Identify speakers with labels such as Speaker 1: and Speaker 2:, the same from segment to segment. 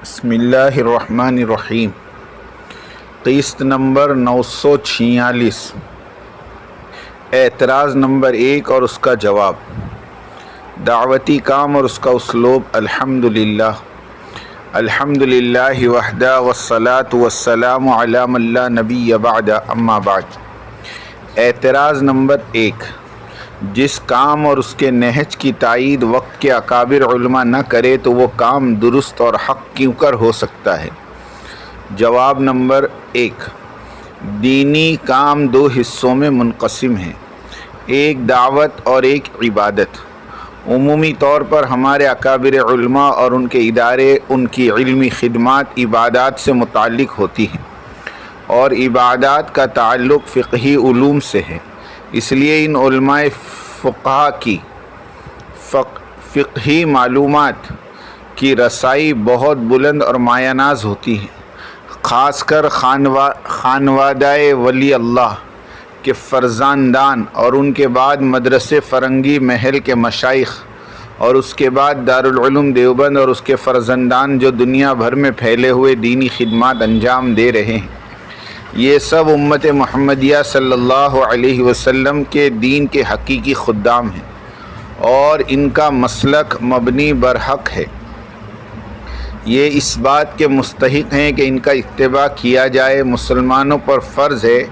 Speaker 1: بسم اللہ الرحمن الرحیم۔ قسط نمبر 946، اعتراض نمبر 1 اور اس کا جواب۔ دعوتی کام اور اس کا اسلوب۔ الحمدللہ وحدہ والصلاة والسلام علی من لا نبی بعد، اما بعد۔ اعتراض نمبر 1، جس کام اور اس کے نہج کی تائید وقت کے اکابر علماء نہ کرے تو وہ کام درست اور حق کیوں کر ہو سکتا ہے؟ جواب نمبر 1، دینی کام دو حصوں میں منقسم ہیں، ایک دعوت اور ایک عبادت۔ عمومی طور پر ہمارے اکابر علماء اور ان کے ادارے ان کی علمی خدمات عبادات سے متعلق ہوتی ہیں، اور عبادات کا تعلق فقہی علوم سے ہے۔ اس لیے ان علماء فقہا کی فقہی معلومات کی رسائی بہت بلند اور مایہ ناز ہوتی ہے، خاص کر خانوادہ ولی اللہ کے فرزندان اور ان کے بعد مدرسے فرنگی محل کے مشائخ، اور اس کے بعد دارالعلوم دیوبند اور اس کے فرزندان جو دنیا بھر میں پھیلے ہوئے دینی خدمات انجام دے رہے ہیں۔ یہ سب امت محمدیہ صلی اللہ علیہ وسلم کے دین کے حقیقی خدام ہیں، اور ان کا مسلک مبنی برحق ہے۔ یہ اس بات کے مستحق ہیں کہ ان کا اتباع کیا جائے۔ مسلمانوں پر فرض ہے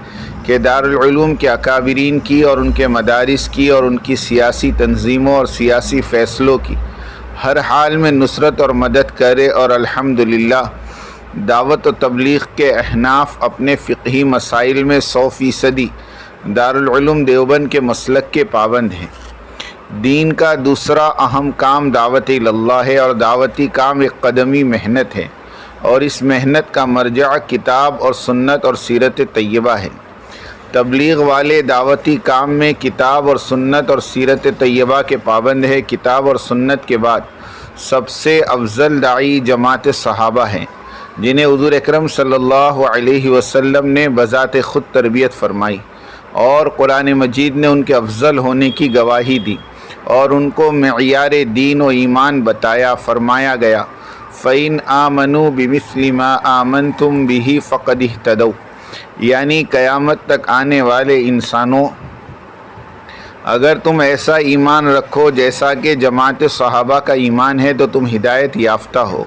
Speaker 1: کہ دارالعلوم کے اکابرین کی اور ان کے مدارس کی اور ان کی سیاسی تنظیموں اور سیاسی فیصلوں کی ہر حال میں نصرت اور مدد کرے، اور الحمدللہ دعوت و تبلیغ کے احناف اپنے فقہی مسائل میں 100% دارالعلوم دیوبند کے مسلک کے پابند ہیں۔ دین کا دوسرا اہم کام دعوت اللہ ہے، اور دعوتی کام ایک قدمی محنت ہے، اور اس محنت کا مرجع کتاب اور سنت اور سیرت طیبہ ہے۔ تبلیغ والے دعوتی کام میں کتاب اور سنت اور سیرت طیبہ کے پابند ہے۔ کتاب اور سنت کے بعد سب سے افضل داعی جماعت صحابہ ہیں، جنہیں حضور اکرم صلی اللہ علیہ وسلم نے بذات خود تربیت فرمائی، اور قرآن مجید نے ان کے افضل ہونے کی گواہی دی، اور ان کو معیار دین و ایمان بتایا۔ فرمایا گیا فَإِنْ آمَنُوا بِمِثْلِ مَا آمَنْتُمْ بِهِ فَقَدِ اهْتَدَوْا، یعنی قیامت تک آنے والے انسانوں، اگر تم ایسا ایمان رکھو جیسا کہ جماعت صحابہ کا ایمان ہے تو تم ہدایت یافتہ ہو۔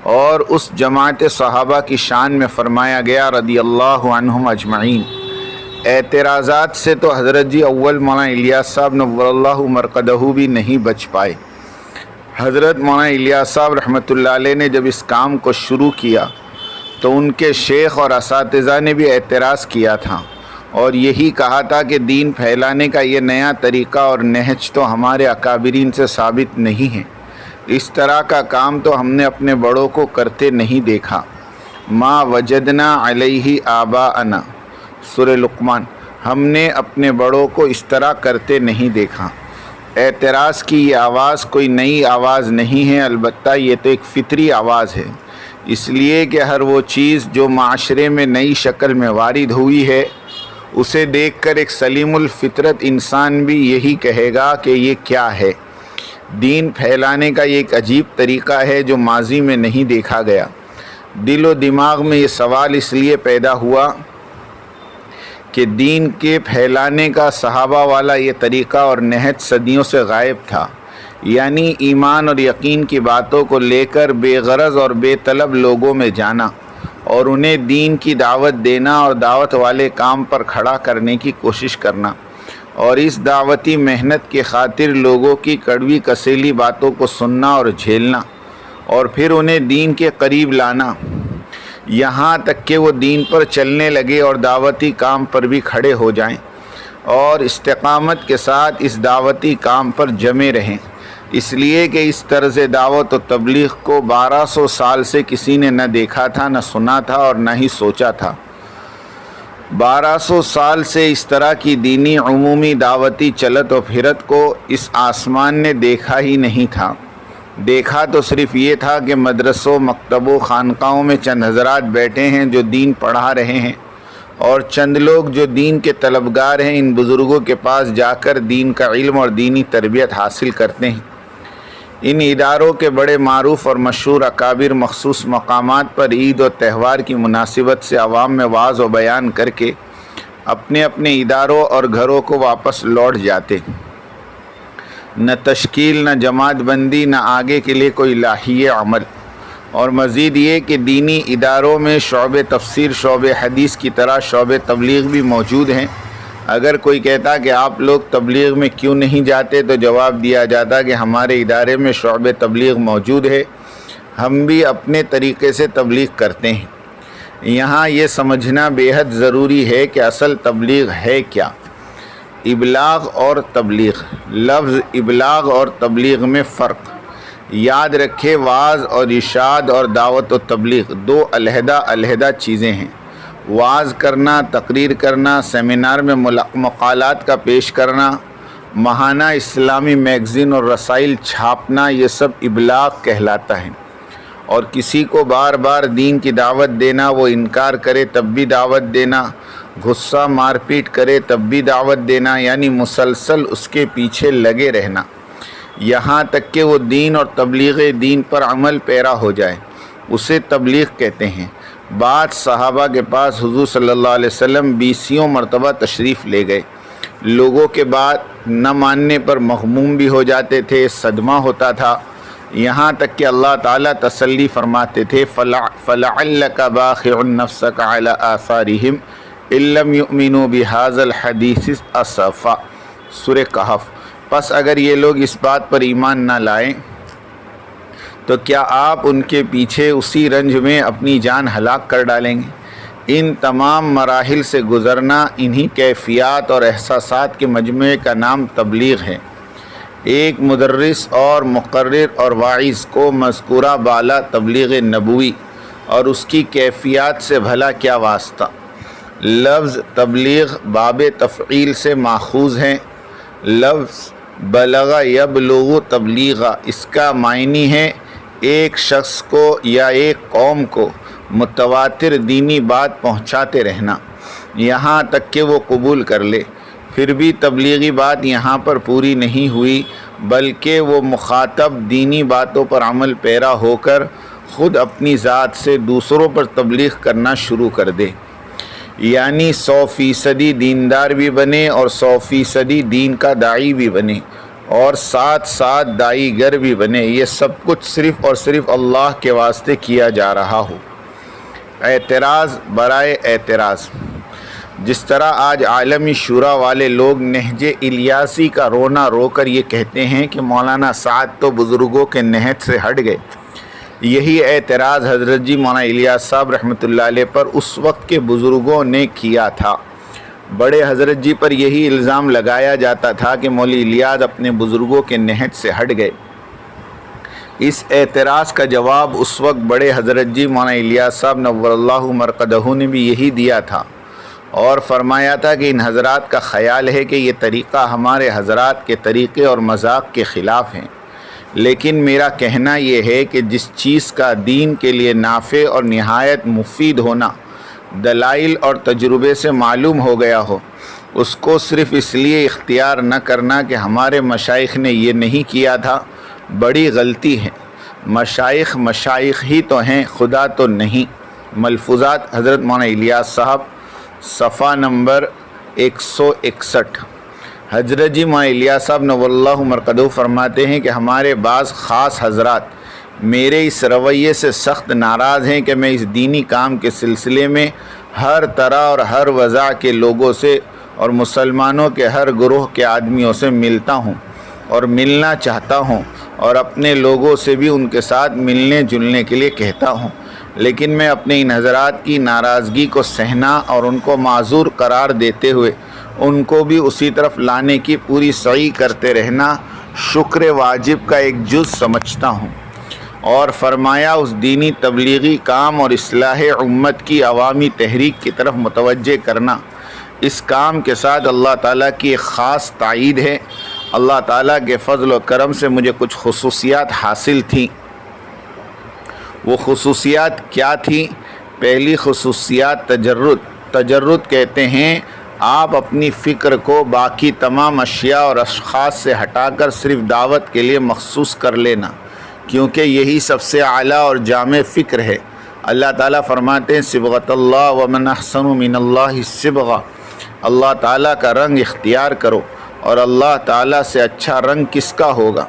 Speaker 1: اور اس جماعت صحابہ کی شان میں فرمایا گیا رضی اللہ عنہم اجمعین۔ اعتراضات سے تو حضرت جی اول مولانا الیاس صاحب نور اللہ مرقدہ بھی نہیں بچ پائے۔ حضرت مولانا الیاس صاحب رحمۃ اللہ علیہ نے جب اس کام کو شروع کیا تو ان کے شیخ اور اساتذہ نے بھی اعتراض کیا تھا، اور یہی کہا تھا کہ دین پھیلانے کا یہ نیا طریقہ اور نہج تو ہمارے اکابرین سے ثابت نہیں ہے، اس طرح کا کام تو ہم نے اپنے بڑوں کو کرتے نہیں دیکھا۔ ما وجدنا علیہ آباءنا، سورہ لقمان، ہم نے اپنے بڑوں کو اس طرح کرتے نہیں دیکھا۔ اعتراض کی یہ آواز کوئی نئی آواز نہیں ہے، البتہ یہ تو ایک فطری آواز ہے، اس لیے کہ ہر وہ چیز جو معاشرے میں نئی شکل میں وارد ہوئی ہے اسے دیکھ کر ایک سلیم الفطرت انسان بھی یہی کہے گا کہ یہ کیا ہے۔ دین پھیلانے کا یہ ایک عجیب طریقہ ہے جو ماضی میں نہیں دیکھا گیا۔ دل و دماغ میں یہ سوال اس لیے پیدا ہوا کہ دین کے پھیلانے کا صحابہ والا یہ طریقہ اور نہج صدیوں سے غائب تھا، یعنی ایمان اور یقین کی باتوں کو لے کر بے غرض اور بے طلب لوگوں میں جانا، اور انہیں دین کی دعوت دینا اور دعوت والے کام پر کھڑا کرنے کی کوشش کرنا، اور اس دعوتی محنت کی خاطر لوگوں کی کڑوی کسیلی باتوں کو سننا اور جھیلنا، اور پھر انہیں دین کے قریب لانا، یہاں تک کہ وہ دین پر چلنے لگے اور دعوتی کام پر بھی کھڑے ہو جائیں، اور استقامت کے ساتھ اس دعوتی کام پر جمے رہیں۔ اس لیے کہ اس طرز دعوت و تبلیغ کو 1200 سال سے کسی نے نہ دیکھا تھا، نہ سنا تھا، اور نہ ہی سوچا تھا۔ 1200 سال سے اس طرح کی دینی عمومی دعوتی چلت و پھرت کو اس آسمان نے دیکھا ہی نہیں تھا۔ دیکھا تو صرف یہ تھا کہ مدرسوں، مکتبوں، خانقاہوں میں چند حضرات بیٹھے ہیں جو دین پڑھا رہے ہیں، اور چند لوگ جو دین کے طلبگار ہیں ان بزرگوں کے پاس جا کر دین کا علم اور دینی تربیت حاصل کرتے ہیں۔ ان اداروں کے بڑے معروف اور مشہور اکابر مخصوص مقامات پر عید و تہوار کی مناسبت سے عوام میں واعظ و بیان کر کے اپنے اپنے اداروں اور گھروں کو واپس لوٹ جاتے۔ نہ تشکیل، نہ جماعت بندی، نہ آگے کے لیے کوئی لاہی عمل۔ اور مزید یہ کہ دینی اداروں میں شعبہ تفسیر، شعبہ حدیث کی طرح شعبہ تبلیغ بھی موجود ہیں۔ اگر کوئی کہتا کہ آپ لوگ تبلیغ میں کیوں نہیں جاتے تو جواب دیا جاتا کہ ہمارے ادارے میں شعبہ تبلیغ موجود ہے، ہم بھی اپنے طریقے سے تبلیغ کرتے ہیں۔ یہاں یہ سمجھنا بے حد ضروری ہے کہ اصل تبلیغ ہے کیا۔ ابلاغ اور تبلیغ، لفظ ابلاغ اور تبلیغ میں فرق یاد رکھے۔ وعظ اور ارشاد اور دعوت و تبلیغ دو علیحدہ علیحدہ چیزیں ہیں۔ وعظ کرنا، تقریر کرنا، سیمینار میں مقالات کا پیش کرنا، ماہانہ اسلامی میگزین اور رسائل چھاپنا، یہ سب ابلاغ کہلاتا ہے۔ اور کسی کو بار بار دین کی دعوت دینا، وہ انکار کرے تب بھی دعوت دینا، غصہ مار پیٹ کرے تب بھی دعوت دینا، یعنی مسلسل اس کے پیچھے لگے رہنا یہاں تک کہ وہ دین اور تبلیغ دین پر عمل پیرا ہو جائے، اسے تبلیغ کہتے ہیں۔ بعض صحابہ کے پاس حضور صلی اللہ علیہ وسلم 20 مرتبہ تشریف لے گئے۔ لوگوں کے بات نہ ماننے پر مغموم بھی ہو جاتے تھے، صدمہ ہوتا تھا، یہاں تک کہ اللہ تعالیٰ تسلی فرماتے تھے فَلَعَلَّكَ بَاخِعٌ نَفْسَكَ عَلَىٰ آثَارِهِمْ إِن لَّمْ يُؤْمِنُوا بِهَٰذَا الْحَدِيثِ أَسَفًا۔ سورہ کہف۔ پس اگر یہ لوگ اس بات پر ایمان نہ لائیں تو کیا آپ ان کے پیچھے اسی رنج میں اپنی جان ہلاک کر ڈالیں گے؟ ان تمام مراحل سے گزرنا، انہی کیفیات اور احساسات کے مجموعے کا نام تبلیغ ہے۔ ایک مدرس اور مقرر اور واعظ کو مذکورہ بالا تبلیغ نبوی اور اس کی کیفیات سے بھلا کیا واسطہ؟ لفظ تبلیغ باب تفعیل سے ماخوذ ہے۔ لفظ بلغ یبلغ تبلیغا، اس کا معنی ہے ایک شخص کو یا ایک قوم کو متواتر دینی بات پہنچاتے رہنا یہاں تک کہ وہ قبول کر لے۔ پھر بھی تبلیغی بات یہاں پر پوری نہیں ہوئی، بلکہ وہ مخاطب دینی باتوں پر عمل پیرا ہو کر خود اپنی ذات سے دوسروں پر تبلیغ کرنا شروع کر دے، یعنی 100% دیندار بھی بنے اور 100% دین کا داعی بھی بنے اور ساتھ ساتھ داعی گر بھی بنے۔ یہ سب کچھ صرف اور صرف اللہ کے واسطے کیا جا رہا ہو۔ اعتراض برائے اعتراض۔ جس طرح آج عالمی شورا والے لوگ نہج الیاسی کا رونا رو کر یہ کہتے ہیں کہ مولانا سعد تو بزرگوں کے نہج سے ہٹ گئے، یہی اعتراض حضرت جی مولانا الیاس صاحب رحمۃ اللہ علیہ پر اس وقت کے بزرگوں نے کیا تھا۔ بڑے حضرت جی پر یہی الزام لگایا جاتا تھا کہ مولوی الیاس اپنے بزرگوں کے نہج سے ہٹ گئے۔ اس اعتراض کا جواب اس وقت بڑے حضرت جی مولانا الیاس صاحب نور اللہ مرقدہ نے بھی یہی دیا تھا اور فرمایا تھا کہ ان حضرات کا خیال ہے کہ یہ طریقہ ہمارے حضرات کے طریقے اور مذاق کے خلاف ہیں، لیکن میرا کہنا یہ ہے کہ جس چیز کا دین کے لیے نافع اور نہایت مفید ہونا دلائل اور تجربے سے معلوم ہو گیا ہو، اس کو صرف اس لیے اختیار نہ کرنا کہ ہمارے مشائخ نے یہ نہیں کیا تھا، بڑی غلطی ہے۔ مشائخ ہی تو ہیں، خدا تو نہیں۔ ملفوظات حضرت مولانا الیاس صاحب، صفحہ نمبر 161۔ حضرت جی مولانا الیاس صاحب نور اللہ مرقدہ فرماتے ہیں کہ ہمارے بعض خاص حضرات میرے اس رویے سے سخت ناراض ہیں کہ میں اس دینی کام کے سلسلے میں ہر طرح اور ہر وضع کے لوگوں سے اور مسلمانوں کے ہر گروہ کے آدمیوں سے ملتا ہوں اور ملنا چاہتا ہوں اور اپنے لوگوں سے بھی ان کے ساتھ ملنے جلنے کے لیے کہتا ہوں، لیکن میں اپنے ان حضرات کی ناراضگی کو سہنا اور ان کو معذور قرار دیتے ہوئے ان کو بھی اسی طرف لانے کی پوری سعی کرتے رہنا شکر واجب کا ایک جز سمجھتا ہوں۔ اور فرمایا اس دینی تبلیغی کام اور اصلاح امت کی عوامی تحریک کی طرف متوجہ کرنا، اس کام کے ساتھ اللہ تعالیٰ کی ایک خاص تائید ہے۔ اللہ تعالیٰ کے فضل و کرم سے مجھے کچھ خصوصیات حاصل تھیں۔ وہ خصوصیات کیا تھیں؟ پہلی خصوصیات تجرد کہتے ہیں آپ اپنی فکر کو باقی تمام اشیاء اور اشخاص سے ہٹا کر صرف دعوت کے لیے مخصوص کر لینا، کیونکہ یہی سب سے اعلیٰ اور جامع فکر ہے۔ اللہ تعالیٰ فرماتے ہیں صبغۃ اللہ ومن احسن من اللہ صبغہ، اللہ تعالیٰ کا رنگ اختیار کرو، اور اللہ تعالیٰ سے اچھا رنگ کس کا ہوگا؟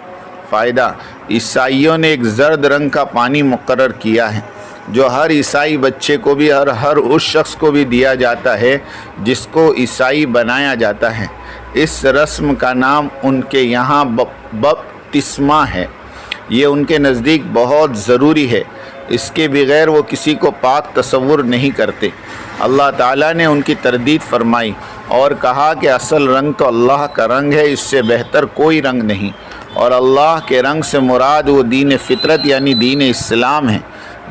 Speaker 1: فائدہ: عیسائیوں نے ایک زرد رنگ کا پانی مقرر کیا ہے جو ہر عیسائی بچے کو بھی ہر اس شخص کو بھی دیا جاتا ہے جس کو عیسائی بنایا جاتا ہے۔ اس رسم کا نام ان کے یہاں بپتسمہ ہے۔ یہ ان کے نزدیک بہت ضروری ہے، اس کے بغیر وہ کسی کو پاک تصور نہیں کرتے۔ اللہ تعالیٰ نے ان کی تردید فرمائی اور کہا کہ اصل رنگ تو اللہ کا رنگ ہے، اس سے بہتر کوئی رنگ نہیں، اور اللہ کے رنگ سے مراد وہ دین فطرت یعنی دین اسلام ہے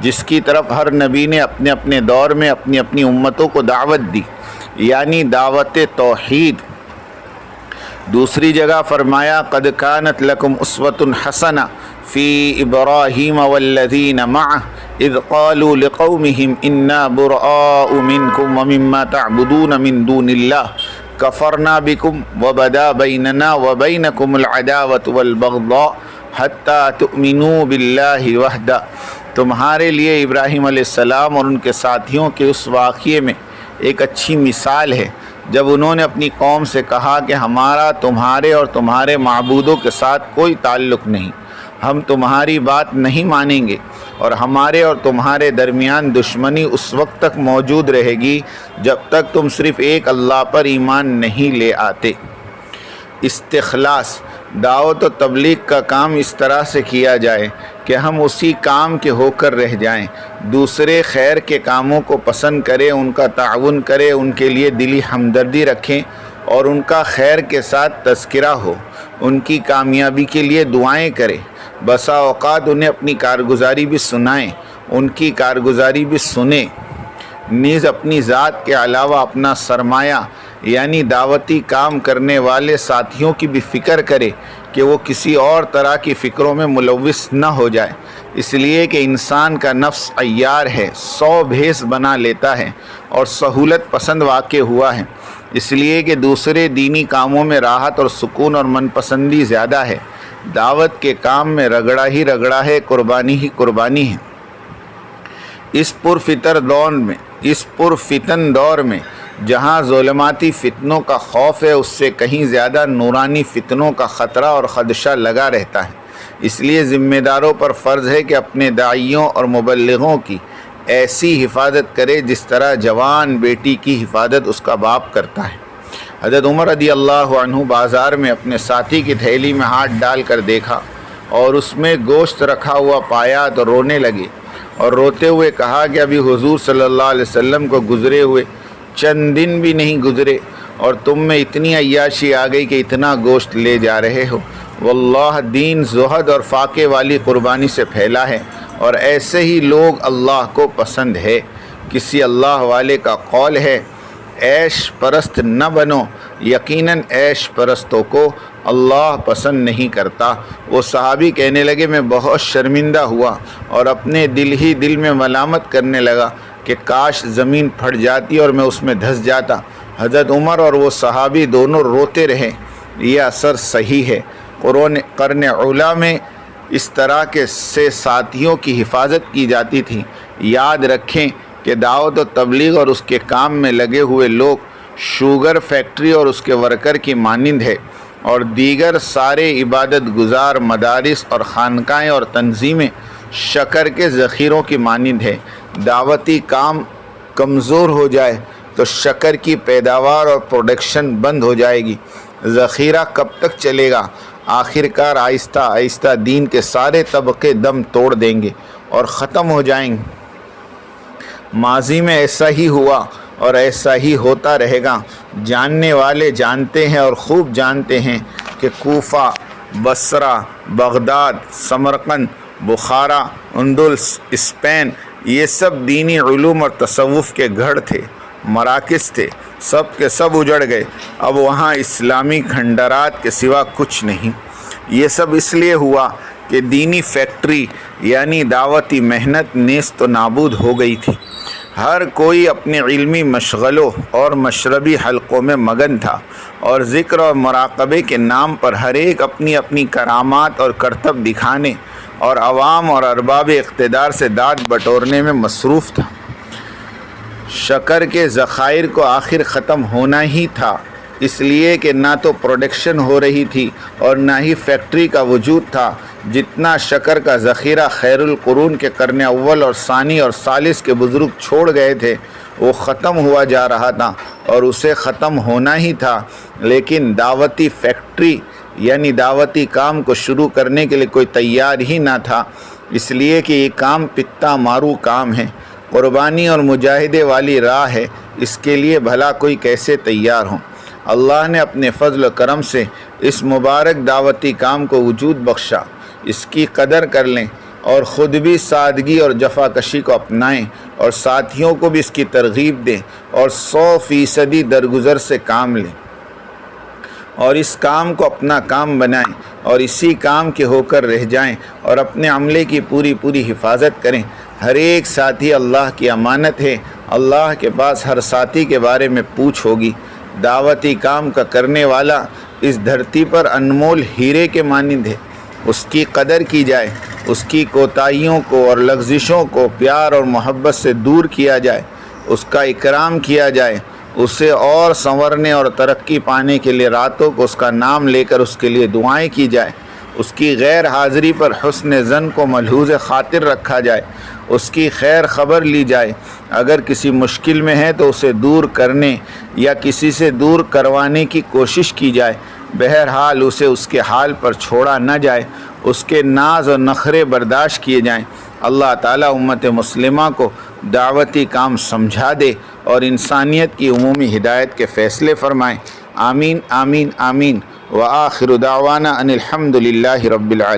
Speaker 1: جس کی طرف ہر نبی نے اپنے اپنے دور میں اپنی اپنی امتوں کو دعوت دی، یعنی دعوت توحید۔ دوسری جگہ فرمایا قد کانت لکم اسوۃ حسنہ فی ابراہیم والذین معہ اذ قالوا لقومہم انا براء منکم ومما تعبدون من دون اللہ کفرنا بکم وبدا بیننا وبینکم العداوۃ والبغضاء حتی تؤمنوا باللہ وحدہ۔ تمہارے لیے ابراہیم علیہ السلام اور ان کے ساتھیوں کے اس واقعے میں ایک اچھی مثال ہے جب انہوں نے اپنی قوم سے کہا کہ ہمارا تمہارے اور تمہارے معبودوں کے ساتھ کوئی تعلق نہیں، ہم تمہاری بات نہیں مانیں گے، اور ہمارے اور تمہارے درمیان دشمنی اس وقت تک موجود رہے گی جب تک تم صرف ایک اللہ پر ایمان نہیں لے آتے۔ استخلاص: دعوت و تبلیغ کا کام اس طرح سے کیا جائے کہ ہم اسی کام کے ہو کر رہ جائیں، دوسرے خیر کے کاموں کو پسند کریں، ان کا تعاون کریں، ان کے لیے دلی ہمدردی رکھیں اور ان کا خیر کے ساتھ تذکرہ ہو، ان کی کامیابی کے لیے دعائیں کریں، بسا اوقات انہیں اپنی کارگزاری بھی سنائیں، ان کی کارگزاری بھی سنیں، نیز اپنی ذات کے علاوہ اپنا سرمایہ یعنی دعوتی کام کرنے والے ساتھیوں کی بھی فکر کرے کہ وہ کسی اور طرح کی فکروں میں ملوث نہ ہو جائے، اس لیے کہ انسان کا نفس عیار ہے، 100 بھیس بنا لیتا ہے اور سہولت پسند واقع ہوا ہے، اس لیے کہ دوسرے دینی کاموں میں راحت اور سکون اور من پسندی زیادہ ہے، دعوت کے کام میں رگڑا ہی رگڑا ہے، قربانی ہی قربانی ہے۔ اس پرفتن دور میں جہاں ظلماتی فتنوں کا خوف ہے، اس سے کہیں زیادہ نورانی فتنوں کا خطرہ اور خدشہ لگا رہتا ہے، اس لیے ذمہ داروں پر فرض ہے کہ اپنے داعیوں اور مبلغوں کی ایسی حفاظت کرے جس طرح جوان بیٹی کی حفاظت اس کا باپ کرتا ہے۔ حضرت عمر رضی اللہ عنہ بازار میں اپنے ساتھی کی تھیلی میں ہاتھ ڈال کر دیکھا اور اس میں گوشت رکھا ہوا پایا تو رونے لگے اور روتے ہوئے کہا کہ ابھی حضور صلی اللہ علیہ وسلم کو گزرے ہوئے چند دن بھی نہیں گزرے اور تم میں اتنی عیاشی آ گئی کہ اتنا گوشت لے جا رہے ہو۔ واللہ دین زہد اور فاقے والی قربانی سے پھیلا ہے اور ایسے ہی لوگ اللہ کو پسند ہے۔ کسی اللہ والے کا قول ہے عیش پرست نہ بنو، یقیناً عیش پرستوں کو اللہ پسند نہیں کرتا۔ وہ صحابی کہنے لگے میں بہت شرمندہ ہوا اور اپنے دل میں ملامت کرنے لگا کہ کاش زمین پھٹ جاتی اور میں اس میں دھس جاتا۔ حضرت عمر اور وہ صحابی دونوں روتے رہے۔ یہ اثر صحیح ہے۔ قرن اولیٰ میں اس طرح کے سے ساتھیوں کی حفاظت کی جاتی تھی۔ یاد رکھیں کہ دعوت و تبلیغ اور اس کے کام میں لگے ہوئے لوگ شوگر فیکٹری اور اس کے ورکر کی مانند ہے، اور دیگر سارے عبادت گزار مدارس اور خانقاہیں اور تنظیمیں شکر کے ذخیروں کی مانند ہے۔ دعوتی کام کمزور ہو جائے تو شکر کی پیداوار اور پروڈکشن بند ہو جائے گی، ذخیرہ کب تک چلے گا؟ آخر کار آہستہ آہستہ دین کے سارے طبقے دم توڑ دیں گے اور ختم ہو جائیں گے۔ ماضی میں ایسا ہی ہوا اور ایسا ہی ہوتا رہے گا۔ جاننے والے جانتے ہیں اور خوب جانتے ہیں کہ کوفہ، بصرہ، بغداد، سمرقند، بخارا، اندلس، اسپین، یہ سب دینی علوم اور تصوف کے گڑھ تھے، مراکز تھے، سب کے سب اجڑ گئے۔ اب وہاں اسلامی کھنڈرات کے سوا کچھ نہیں۔ یہ سب اس لیے ہوا کہ دینی فیکٹری یعنی دعوتی محنت نیست و نابود ہو گئی تھی۔ ہر کوئی اپنے علمی مشغلوں اور مشربی حلقوں میں مگن تھا، اور ذکر اور مراقبے کے نام پر ہر ایک اپنی اپنی کرامات اور کرتب دکھانے اور عوام اور ارباب اقتدار سے داد بٹورنے میں مصروف تھا۔ شکر کے ذخائر کو آخر ختم ہونا ہی تھا، اس لیے کہ نہ تو پروڈکشن ہو رہی تھی اور نہ ہی فیکٹری کا وجود تھا۔ جتنا شکر کا ذخیرہ خیر القرون کے قرن اول اور ثانی اور ثالث کے بزرگ چھوڑ گئے تھے وہ ختم ہوا جا رہا تھا، اور اسے ختم ہونا ہی تھا، لیکن دعوتی فیکٹری یعنی دعوتی کام کو شروع کرنے کے لیے کوئی تیار ہی نہ تھا، اس لیے کہ یہ کام پتا مارو کام ہے، قربانی اور مجاہدے والی راہ ہے، اس کے لیے بھلا کوئی کیسے تیار ہوں۔ اللہ نے اپنے فضل و کرم سے اس مبارک دعوتی کام کو وجود بخشا، اس کی قدر کر لیں اور خود بھی سادگی اور جفاکشی کو اپنائیں اور ساتھیوں کو بھی اس کی ترغیب دیں اور 100% درگزر سے کام لیں اور اس کام کو اپنا کام بنائیں اور اسی کام کے ہو کر رہ جائیں اور اپنے عملے کی پوری حفاظت کریں۔ ہر ایک ساتھی اللہ کی امانت ہے، اللہ کے پاس ہر ساتھی کے بارے میں پوچھ ہوگی۔ دعوتی کام کا کرنے والا اس دھرتی پر انمول ہیرے کے مانند ہے، اس کی قدر کی جائے، اس کی کوتاہیوں کو اور لغزشوں کو پیار اور محبت سے دور کیا جائے، اس کا اکرام کیا جائے، اسے اور سنورنے اور ترقی پانے کے لیے راتوں کو اس کا نام لے کر اس کے لیے دعائیں کی جائے، اس کی غیر حاضری پر حسن ظن کو ملحوظ خاطر رکھا جائے، اس کی خیر خبر لی جائے، اگر کسی مشکل میں ہے تو اسے دور کرنے یا کسی سے دور کروانے کی کوشش کی جائے، بہرحال اسے اس کے حال پر چھوڑا نہ جائے، اس کے ناز اور نخرے برداشت کیے جائیں۔ اللہ تعالیٰ امت مسلمہ کو دعوتی کام سمجھا دے اور انسانیت کی عمومی ہدایت کے فیصلے فرمائیں۔ آمین آمین آمین۔ وآخر دعوانا ان الحمد للہ رب العالمین۔